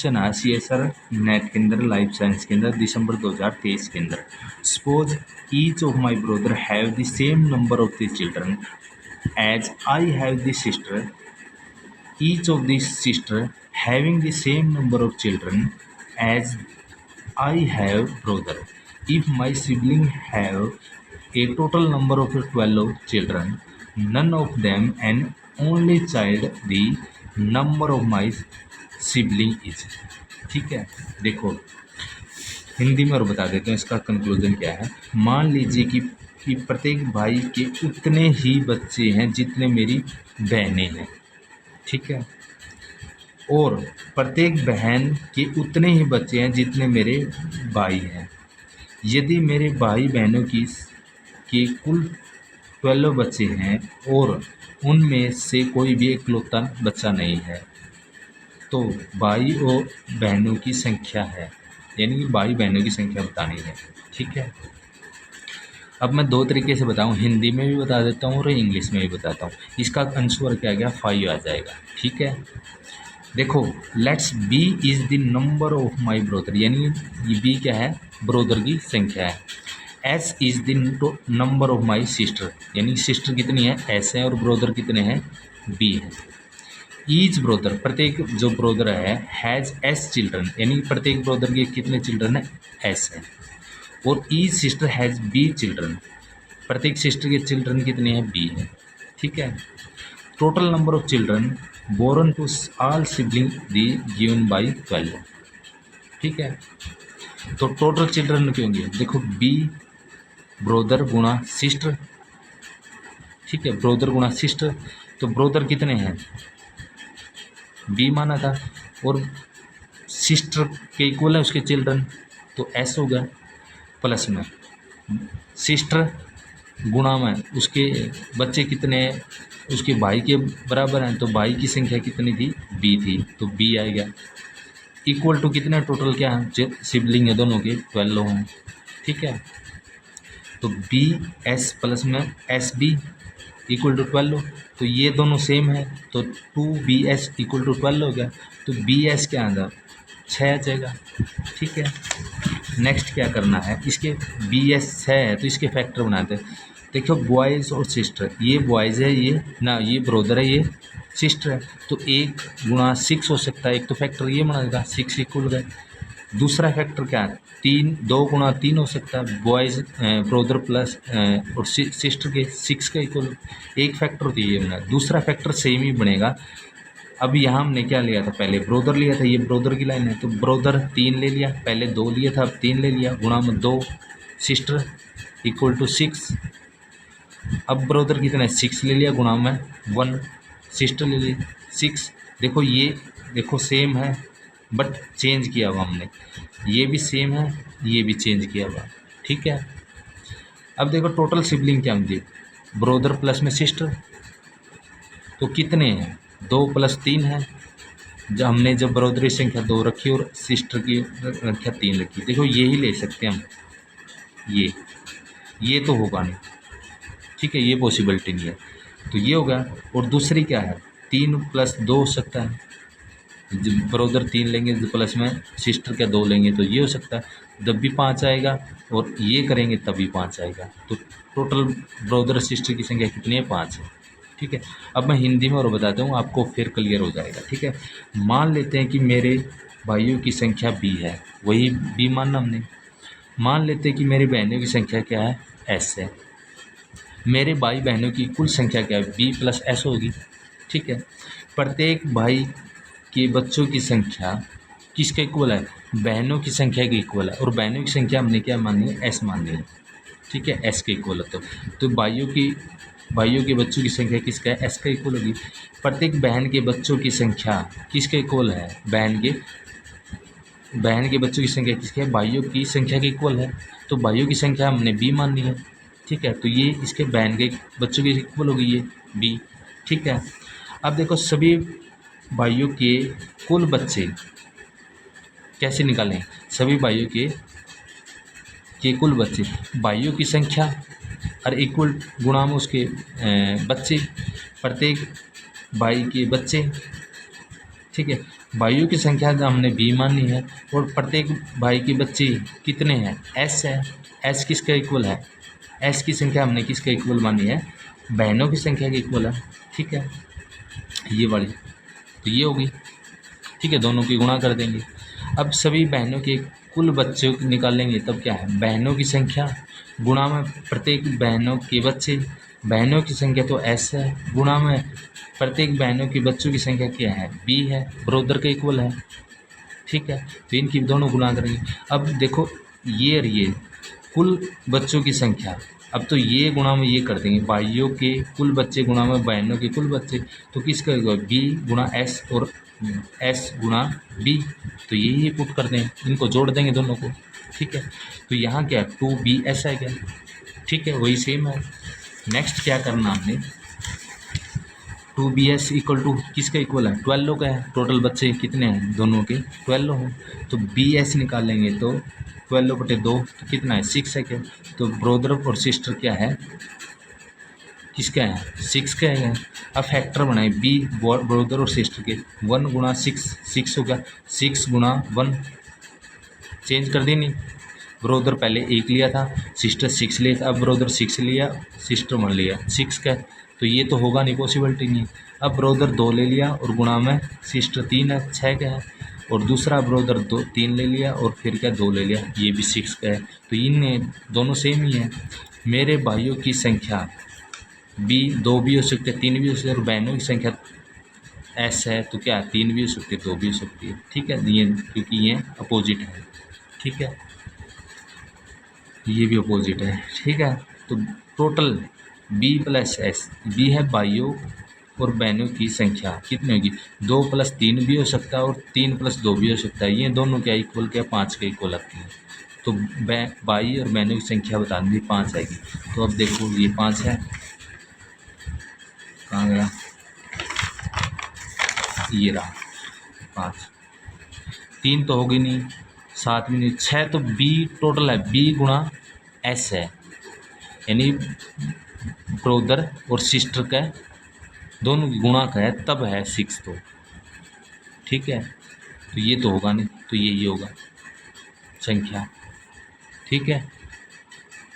Question आया CSR net के अंदर लाइफ साइंस के अंदर दिसंबर 2023 के अंदर। Suppose each of my brother have the same number of the children as I have the sister, each of the sister having the same number of children as I have brother. If my sibling have a total number of 12 children, none of them an only child, the number of my sibling is। ठीक है, देखो हिंदी में और बता देते हैं इसका conclusion क्या है। मान लीजिए कि प्रत्येक भाई के उतने ही बच्चे हैं जितने मेरी बहनें हैं, ठीक है, और प्रत्येक बहन के उतने ही बच्चे हैं जितने मेरे भाई हैं। यदि मेरे भाई बहनों के कुल 12 बच्चे हैं और उनमें से कोई भी इकलौता बच्चा नहीं है, तो भाई और बहनों की संख्या है, यानी कि भाई बहनों की संख्या बतानी है। ठीक है, अब मैं दो तरीके से बताऊं, हिंदी में भी बता देता हूँ और इंग्लिश में भी बताता हूँ। इसका आंसर क्या गया, 5 आ जाएगा। ठीक है, देखो let's be is the number of my brother, यानी ये बी क्या है, ब्रोदर की संख्या है। S is the number of my sister, यानी सिस्टर कितनी है, एस है, और ब्रोदर कितने हैं, बी है। ईच ब्रोदर, प्रत्येक जो ब्रोदर है, हैज़ एस चिल्ड्रन, यानी प्रत्येक ब्रोदर के कितने चिल्ड्रन है, एस है। और each sister has B children, प्रत्येक सिस्टर के चिल्ड्रन कितने हैं, बी है। ठीक है, total number of children born to all sibling the given by 12। ठीक है, तो टोटल चिल्ड्रन क्यों होंगे, देखो बी ब्रोदर गुणा सिस्टर। ठीक है, ब्रोदर गुणा सिस्टर, तो ब्रोदर कितने हैं, बी माना था, और सिस्टर के इक्वल है उसके चिल्ड्रन, तो एस हो गया, प्लस में सिस्टर गुणा में उसके बच्चे कितने हैं, उसके भाई के बराबर हैं, तो भाई की संख्या कितनी थी, बी थी, तो बी आएगा। इक्वल टू कितने टोटल क्या है, सिबलिंग है दोनों के 12 हैं। ठीक है, तो बी एस प्लस में एस बी इक्वल टू 12, तो ये दोनों सेम है, तो 2BS इक्वल टू 12 हो गया, तो BS के अंदर 6 आ जाएगा। ठीक है, नेक्स्ट क्या करना है, इसके BS 6 है तो इसके फैक्टर बनाते हैं। देखो बॉयज़ और सिस्टर, ये बॉयज़ है, ये ना, ये ब्रोदर है, ये सिस्टर है, तो 1 गुणा 6 हो सकता है, एक तो फैक्टर ये बना देगा, 6 इक्वल गए। दूसरा फैक्टर क्या है, 2 गुणा 3 हो सकता है, बॉयज़ ब्रोदर प्लस और सिस्टर के 6 का इक्वल, एक फैक्टर तो ये बना। दूसरा फैक्टर सेम ही बनेगा। अब यहाँ हमने क्या लिया था, पहले ब्रोदर लिया था, ये ब्रोदर की लाइन है, तो ब्रोदर 3 ले लिया, पहले 2 लिया था, अब 3 ले लिया, गुणा में 2 सिस्टर इक्वल टू 6। अब ब्रोदर कितना है, 6 ले लिया, गुणा में 1 सिस्टर ले ली 6। देखो ये देखो सेम है बट चेंज किया हुआ हमने, ये भी सेम है, ये भी चेंज किया हुआ। ठीक है, अब देखो टोटल सिबलिंग क्या होंगी, ब्रोदर प्लस में सिस्टर, तो कितने हैं, 2 प्लस 3 है। जब ब्रोदर की संख्या 2 रखी और सिस्टर की संख्या 3 रखी, देखो ये ही ले सकते हैं हम, ये तो होगा नहीं। ठीक है, ये पॉसिबिलिटी नहीं है, तो ये होगा। और दूसरी क्या है, 3 प्लस 2 हो सकता है, जब ब्रोदर 3 लेंगे तो प्लस में सिस्टर का 2 लेंगे तो ये हो सकता है, जब भी 5 आएगा और ये करेंगे तभी 5 आएगा, तो टोटल ब्रोदर सिस्टर की संख्या कितनी है, 5 है। ठीक है, अब मैं हिंदी में और बताता हूँ, आपको फिर क्लियर हो जाएगा। ठीक है, मान लेते हैं कि मेरे भाइयों की संख्या बी है, वही बी मानना हमने। मान लेते हैं कि मेरी बहनों की संख्या क्या है, एस है। मेरे भाई बहनों की कुल संख्या क्या है, बी प्लस एस होगी। ठीक है, प्रत्येक भाई के बच्चों की संख्या किसके इक्वल है, बहनों की संख्या के इक्वल है, और बहनों की संख्या हमने क्या मानी है, एस मानी है। ठीक है, एस के इक्वल है, तो भाइयों के बच्चों की संख्या किसका है, एस का इक्वल होगी। प्रत्येक बहन के बच्चों की संख्या किसके इक्वल है, बहन के बच्चों की संख्या किसके है, भाइयों की संख्या के इक्वल है, तो भाइयों की संख्या हमने बी माननी है। ठीक है, तो ये इसके बहन के बच्चों की इक्वल होगी, ये बी। ठीक है, अब देखो सभी भाइयों के कुल बच्चे कैसे निकालें, सभी भाइयों के कुल बच्चे, भाइयों की संख्या और इक्वल गुणा में उसके बच्चे, प्रत्येक भाई के बच्चे। ठीक है, भाइयों की संख्या हमने बी मानी है और प्रत्येक भाई के बच्चे कितने हैं, एस है। एस किसका इक्वल है, एस की संख्या हमने किसका इक्वल मानी है, बहनों की संख्या के इक्वल है। ठीक है, ये वाली तो ये होगी। ठीक है, दोनों की गुणा कर देंगे। अब सभी बहनों के कुल बच्चों को निकालेंगे, तब क्या है, बहनों की संख्या गुणा में प्रत्येक बहनों के बच्चे, बहनों की संख्या तो एस है, गुणा में प्रत्येक बहनों के बच्चों की संख्या क्या है, बी है, बरोबर के इक्वल है। ठीक है, तो इनकी दोनों गुणा करेंगे। अब देखो ये और ये कुल बच्चों की संख्या, अब तो ये गुणा में ये कर देंगे, भाइयों के कुल बच्चे गुणा में बहनों के कुल बच्चे, तो किसका बी गुणा एस और एस गुणा बी, तो यही पुट कर दें, इनको जोड़ देंगे दोनों को। ठीक है, तो यहाँ क्या है, 2bs है क्या। ठीक है, वही सेम है। नेक्स्ट क्या करना हमने, 2bs इक्वल टू किसका इक्वल है, 12 का है। टोटल बच्चे कितने हैं दोनों के, 12 हैं, तो bs निकालेंगे तो 12/2 तो कितना है, 6 है क्या। तो ब्रदर और सिस्टर क्या है, किसका है, 6 का है। अब फैक्टर बनाए बी ब्रदर और सिस्टर के, 1 गुणा 6, 6 होगा, 6 गुणा 1 चेंज कर दी नहीं, ब्रदर पहले 1 लिया था, सिस्टर 6 लिया था, अब ब्रदर 6 लिया, सिस्टर 1 लिया, 6 का है, तो ये तो होगा नहीं, पॉसिबिलिटी नहीं। अब ब्रदर 2 ले लिया और गुणा में सिस्टर 3 है, 6 का है, और दूसरा ब्रदर 3 ले लिया और फिर क्या 2 ले लिया, ये भी 6 का है, तो इन दोनों सेम ही है। मेरे भाइयों की संख्या बी 2 भी हो सकते हैं, 3 भी हो सकते हैं, और बहनों की संख्या एस है, तो क्या 3 भी हो सकती है, 2 भी हो सकती है। ठीक है, ये क्योंकि ये अपोजिट है। ठीक है, ये भी अपोजिट है। ठीक है, तो total B plus S, B है भाइयों और बहनों की संख्या कितनी होगी, 2 + 3 भी हो सकता है और 3 + 2 भी हो सकता है, ये दोनों क्या इक्वल, क्या 5 के इक्वल आती है। तो भाई और बहनों की संख्या बता दी 5 आएगी। तो अब देखो ये 5 है, कहाँ गया, ये रहा 5, 3 तो होगी नहीं, 7 भी नहीं, 6, तो बी टोटल है, बी गुणा एस है, यानी ब्रदर और सिस्टर का दोनों की गुणा का है, तब है 6 तो। ठीक है, तो ये तो होगा नहीं, तो यही होगा संख्या। ठीक है।